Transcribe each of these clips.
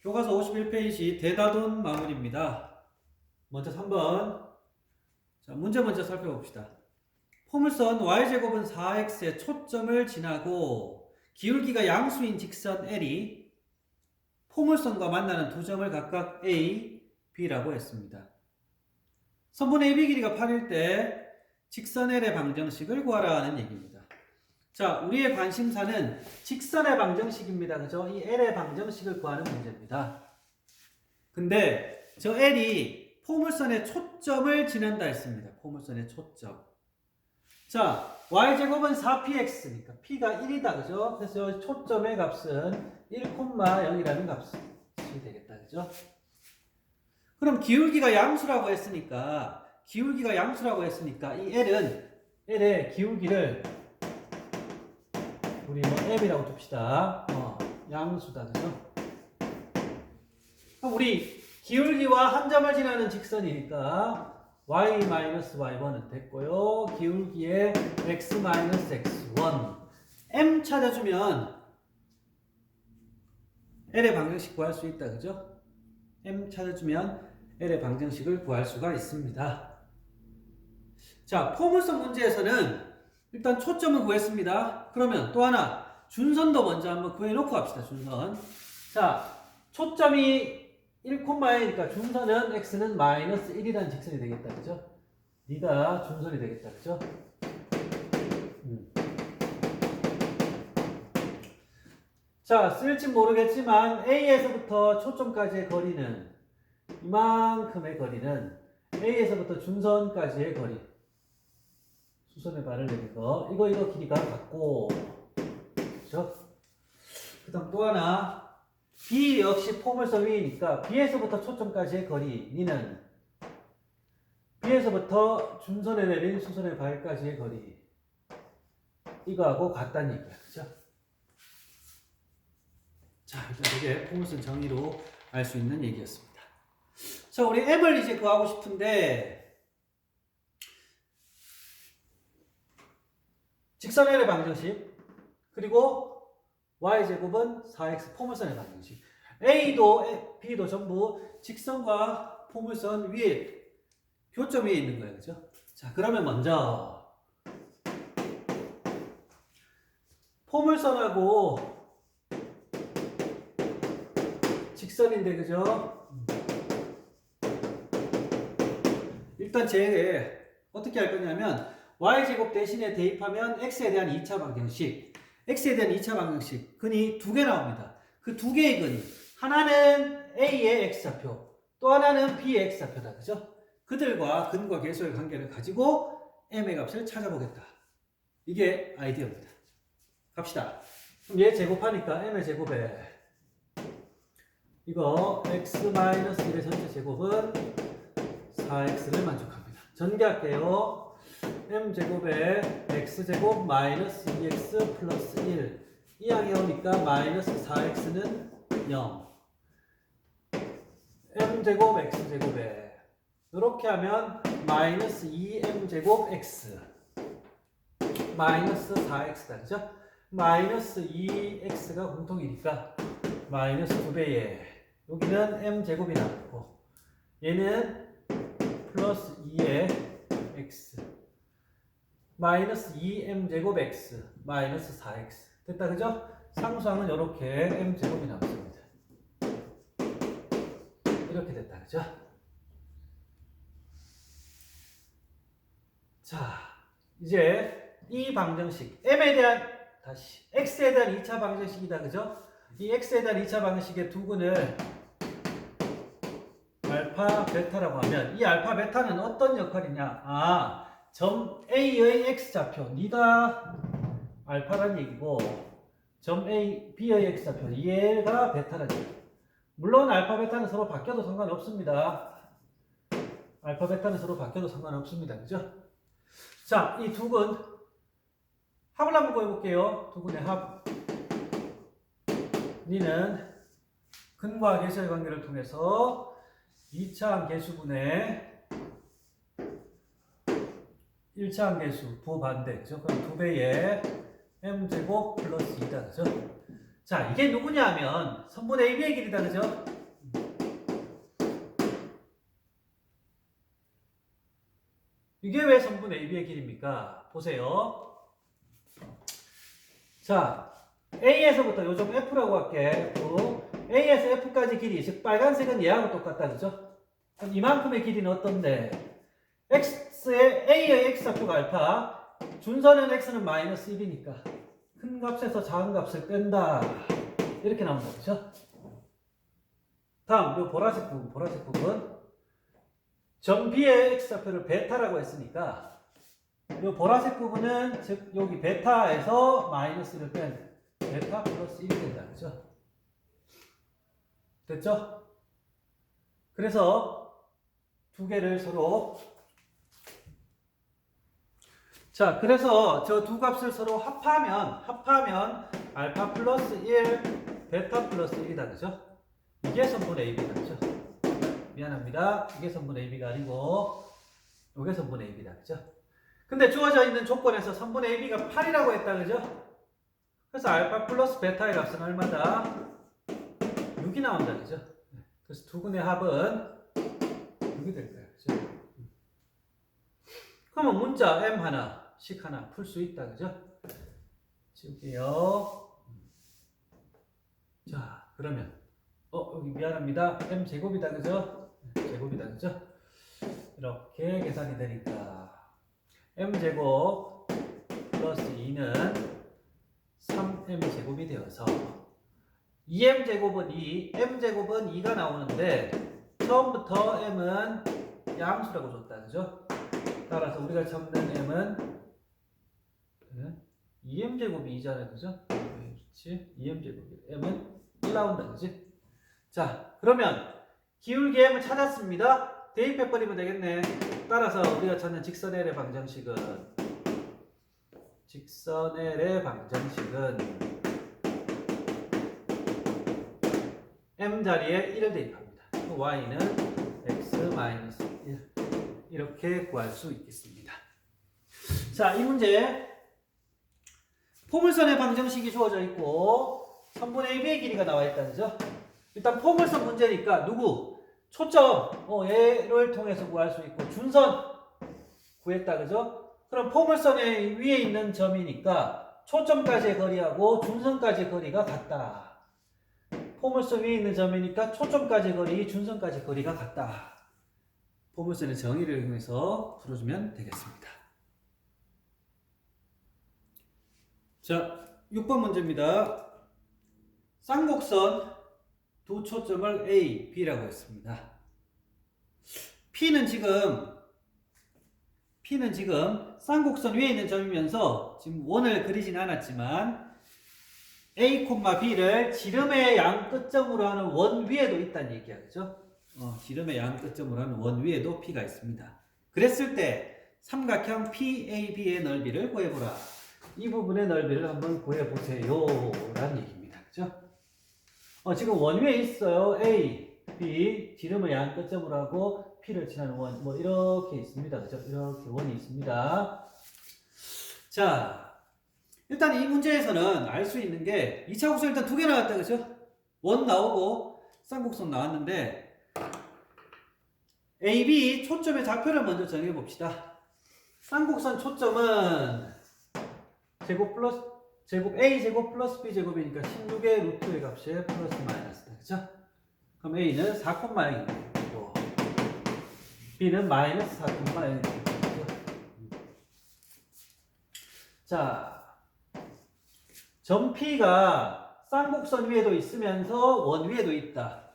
교과서 51페이지 대다돈 마무리입니다. 먼저 3번. 자, 문제 먼저 살펴봅시다. 포물선 y제곱은 4x의 초점을 지나고 기울기가 양수인 직선 L이 포물선과 만나는 두 점을 각각 A, B라고 했습니다. 선분 AB 길이가 8일 때 직선 L의 방정식을 구하라는 얘기입니다. 자, 우리의 관심사는 직선의 방정식입니다. 그죠? 이 L의 방정식을 구하는 문제입니다. 근데 저 L이 포물선의 초점을 지난다 했습니다. 포물선의 초점. 자, y제곱은 4px니까 p가 1이다. 그죠? 그래서 초점의 값은 1,0이라는 값이 되겠다. 그죠? 그럼 기울기가 양수라고 했으니까 이 L의 기울기를 우리 m이라고 둡시다. 양수다. 그죠? 그럼 우리 기울기와 한 점을 지나는 직선이니까 y-y1은 됐고요. 기울기에 x-x1 m 찾아주면 L의 방정식 구할 수 있다. 그죠? m 찾아주면 L의 방정식을 구할 수가 있습니다. 자, 포물선 문제에서는 일단 초점을 구했습니다. 그러면 또 하나 준선도 먼저 한번 구해놓고 합시다. 준선. 자, 초점이 1,A니까 준선은 x는 마이너스 1이라는 직선이 되겠다. 그죠? 네가 준선이 되겠다. 그죠? 자, 쓸지 모르겠지만 A에서부터 초점까지의 거리는 이만큼의 거리는 A에서부터 준선까지의 거리 수선의 발을 내린 거 이거 길이가 같고 그죠? 그 다음 또 하나 B 역시 포물선 위이니까 B에서부터 초점까지의 거리 니는 B에서부터 준선에 내린 수선의 발까지의 거리 이거하고 같다는 얘기야. 그죠? 자, 일단 이게 포물선 정의로 알 수 있는 얘기였습니다. 자, 우리 M을 이제 구하고 싶은데 직선 L의 방정식 그리고 y제곱은 4x 포물선의 방정식 A도 B도 전부 직선과 포물선 위에 교점 위에 있는 거예요. 그죠? 자, 그러면 먼저 포물선하고 직선인데 그죠? 일단 어떻게 할 거냐면 y제곱 대신에 대입하면 x에 대한 2차 방정식 근이 두 개 나옵니다. 그 두 개의 근이 하나는 A의 x좌표 또 하나는 B의 x좌표다. 그죠? 그들과 근과 계수의 관계를 가지고 m의 값을 찾아보겠다. 이게 아이디어입니다. 갑시다. 그럼 얘 제곱하니까 m의 제곱에 이거 x-1의 전체 제곱은 4x를 만족합니다. 전개할게요. m제곱에 x제곱 마이너스 2x 플러스 1 이 항이 오니까 마이너스 4x는 0 m제곱 x제곱에 이렇게 하면 마이너스 2m제곱 x 마이너스 4x다. 그죠? 마이너스 2x가 공통이니까 마이너스 2배에 여기는 m제곱이 나왔고 얘는 플러스 2의 x 마이너스 2m제곱 x 마이너스 4x 됐다. 그죠? 상수항은 이렇게 m제곱이 남습니다. 이렇게 됐다. 그죠? 자, 이제 이 방정식 m에 대한 x에 대한 2차 방정식이다. 그죠? 이 x에 대한 2차 방정식의 두 근을 알파 베타라고 하면 이 알파 베타는 어떤 역할이냐? 점 A의 x좌표 네가 알파란 얘기고 점 A, B의 x좌표 얘가 베타란 얘기. 물론 알파 베타는 서로 바뀌어도 상관없습니다. 알파 베타는 서로 바뀌어도 상관없습니다. 그죠? 자, 이 두 근 합을 한번 구해볼게요. 두 근의 합 니는 근과 계수의 관계를 통해서 2차 계수분의 1차 계수 부반대. 그죠? 그럼 2배의 m제곱 플러스 2다. 그죠? 자, 이게 누구냐 하면 선분의 AB의 길이다, 그죠? 이게 왜 선분의 AB의 길입니까? 보세요. 자, A에서부터 요점 F라고 할게. F. A에서 F까지 길이, 즉 빨간색은 얘하고 똑같다, 그죠? 그럼 이만큼의 길이는 어떤데? X의 A의 X좌표가 알파, 준선은 X는 마이너스 1이니까 큰 값에서 작은 값을 뺀다. 이렇게 나온다, 그죠? 다음, 요 보라색 부분. 점 B의 X좌표를 베타라고 했으니까 요 보라색 부분은 즉 여기 베타에서 마이너스를 뺀 베타 플러스 1이 된다, 그죠? 됐죠? 그래서 두 개를 서로 자, 그래서 저 두 값을 서로 합하면 알파 플러스 1, 베타 플러스 1이다, 그죠? 이게 선분의 AB다, 그죠? 미안합니다. 이게 선분의 AB가 아니고 이게 선분의 AB다, 그죠? 근데 주어져 있는 조건에서 선분의 AB가 8이라고 했다, 그죠? 그래서 알파 플러스 베타의 값은 얼마다? 6이 나온다, 그죠? 그래서 두 근의 합은 6이 될 거야, 그죠? 그러면 문자 M 하나, 식 하나 풀 수 있다, 그죠? 지울게요. 자, 그러면 여기 미안합니다. M 제곱이다, 그죠? 제곱이다, 그죠? 이렇게 계산이 되니까 M 제곱 플러스 2는 3M 제곱이 되어서 2M 제곱은 2, M 제곱은 2가 나오는데 처음부터 M은 양수라고 줬다, 그죠? 따라서 우리가 적는 M은 2M 제곱이 2잖아요, 그죠? 그렇지? 2M 제곱이 M은 1 나온다, 그지? 자, 그러면 기울기 M을 찾았습니다. 대입해버리면 되겠네. 따라서 우리가 찾는 직선의 L의 방정식은 M 자리에 1을 대입합니다. Y는 X-1 이렇게 구할 수 있겠습니다. 자, 이 문제 포물선의 방정식이 주어져 있고 선분의 AB의 길이가 나와 있다, 그죠? 일단 포물선 문제니까 누구? 초점 얘를 통해서 구할 수 있고 준선 구했다, 그죠? 그럼 포물선의 위에 있는 점이니까 초점까지의 거리하고 준선까지의 거리가 같다. 포물선 위에 있는 점이니까 초점까지의 거리, 준선까지의 거리가 같다. 포물선의 정의를 이용해서 풀어주면 되겠습니다. 자, 6번 문제입니다. 쌍곡선 두 초점을 A, B라고 했습니다. P는 지금 쌍곡선 위에 있는 점이면서 지금 원을 그리진 않았지만 A, B를 지름의 양 끝점으로 하는 원 위에도 있다는 얘기야, 그죠? 지름의 양 끝점으로 하는 원 위에도 P가 있습니다. 그랬을 때 삼각형 PAB의 넓이를 구해보라. 이 부분의 넓이를 한번 구해보세요 라는 얘기입니다, 그죠? 지금 원 위에 있어요. A, B, 지름을 양 끝점으로 하고 P를 지나는 원, 뭐 이렇게 있습니다, 그죠? 이렇게 원이 있습니다. 자, 일단 이 문제에서는 알 수 있는 게 2차 곡선 일단 두 개 나왔다, 그죠? 원 나오고 쌍곡선 나왔는데 A, B 초점의 좌표를 먼저 정해봅시다. 쌍곡선 초점은 제곱 A 제곱 플러스 B 제곱이니까 16의 루트의 값이 플러스 마이너스다, 그죠? 그럼 A는 4,0이고 B는 마이너스 4,0이고. 자, 점 P가 쌍곡선 위에도 있으면서 원 위에도 있다.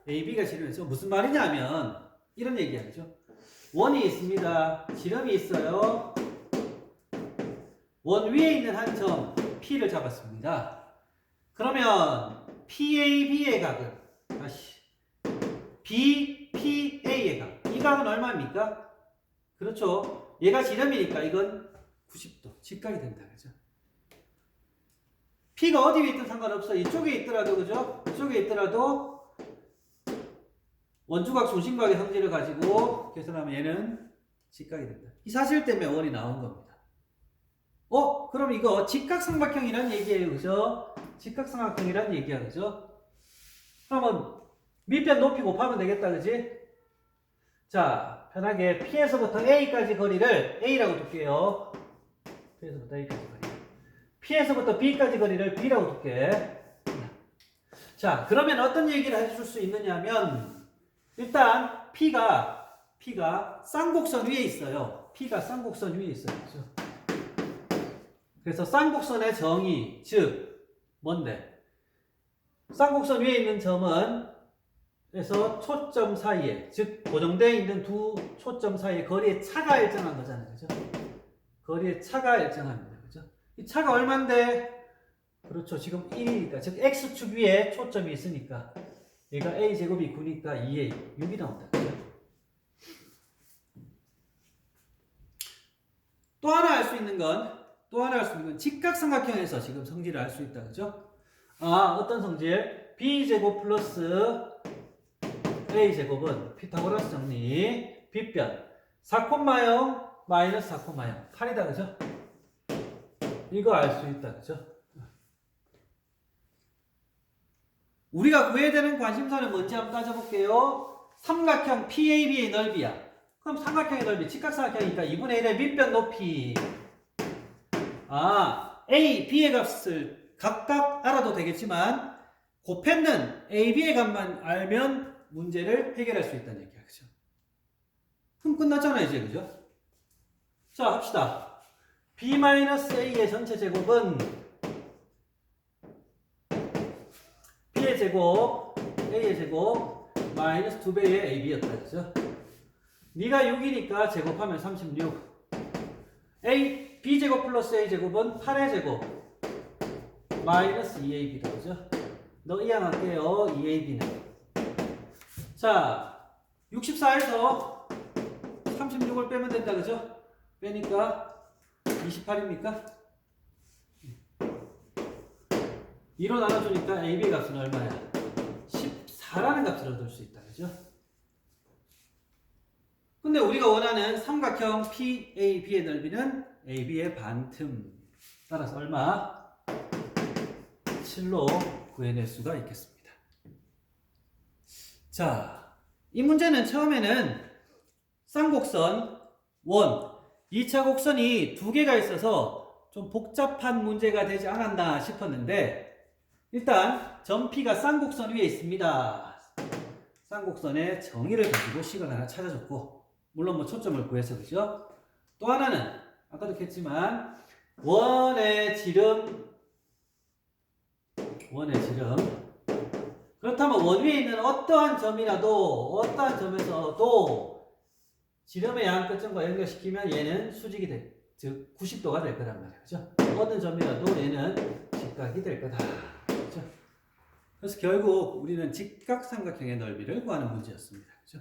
A, B가 지름에서 무슨 말이냐면 이런 얘기하죠. 원이 있습니다. 지름이 있어요. 원 위에 있는 한 점 P를 잡았습니다. 그러면 PAB의 각은 다시 BPA의 각. 이 각은 얼마입니까? 그렇죠. 얘가 지름이니까 이건 90도. 직각이 된다, 그죠? P가 어디 있든 상관없어. 이쪽에 있더라도, 그죠? 이쪽에 있더라도 원주각 중심각의 성질을 가지고 계산하면 얘는 직각이 된다. 이 사실 때문에 원이 나온 겁니다. 그럼 이거 직각삼각형이란 얘기예요. 그죠? 직각삼각형이란 얘기야. 그죠? 그러면 밑변 높이 곱하면 되겠다. 그지? 자, 편하게 P에서부터 A까지 거리를 A라고 둘게요. P에서부터 A까지 거리. P에서부터 B까지 거리를 B라고 둘게. 자, 그러면 어떤 얘기를 해줄 수 있느냐면 일단 P가 쌍곡선 위에 있어요. P가 쌍곡선 위에 있어요. 그죠? 그래서 쌍곡선의 정의, 즉 뭔데? 쌍곡선 위에 있는 점은 그래서 초점 사이에, 즉 고정되어 있는 두 초점 사이의 거리의 차가 일정한 거잖아요. 그죠? 거리의 차가 일정합니다. 그죠? 이 차가 얼만데? 그렇죠. 지금 1이니까. 즉 X축 위에 초점이 있으니까 얘가 A제곱이 9니까 2A, 6이 나온다. 그죠? 또 하나 알 수 있는 건 직각삼각형에서 지금 성질을 알 수 있다. 그죠? 어떤 성질? B제곱 플러스 A제곱은 피타고라스 정리, 빗변 4,0 마이너스 4,0 8이다. 그죠? 이거 알 수 있다. 그죠? 우리가 구해야 되는 관심사는 뭔지 한번 따져볼게요. 삼각형 PAB의 넓이야. 그럼 삼각형의 넓이, 직각삼각형이니까 2분의 1의 밑변 높이. A, B의 값을 각각 알아도 되겠지만 곱했는 A, B의 값만 알면 문제를 해결할 수 있다는 얘기야. 그죠? 그럼 끝났잖아 이제. 그죠? 자, 합시다. B-A의 전체 제곱은 B의 제곱, A의 제곱 마이너스 2배의 AB였다. 그죠? 네가 6이니까 제곱하면 36. B제곱 플러스 A제곱은 8의 제곱 마이너스 2AB다. 그죠? 너 이항할게요. 2AB는. 자, 64에서 36을 빼면 된다. 그죠? 빼니까 28입니까? 2로 나눠주니까 AB 값은 얼마야? 14라는 값을 얻을 수 있다. 그죠? 근데 우리가 원하는 삼각형 PAB의 넓이는 AB의 반틈. 따라서 얼마? 7로 구해낼 수가 있겠습니다. 자, 이 문제는 처음에는 쌍곡선, 원, 2차 곡선이 두 개가 있어서 좀 복잡한 문제가 되지 않았나 싶었는데 일단 점 P가 쌍곡선 위에 있습니다. 쌍곡선의 정의를 가지고 식을 하나 찾아줬고 물론 뭐 초점을 구해서. 그죠? 또 하나는 아까도 했지만 원의 지름 그렇다면 원 위에 있는 어떠한 점이라도 어떠한 점에서도 지름의 양 끝점과 연결시키면 얘는 수직이 될, 즉 90도가 될 거란 말이야. 그죠? 어느 점이라도 얘는 직각이 될 거다. 그죠? 그래서 결국 우리는 직각삼각형의 넓이를 구하는 문제였습니다. 그죠?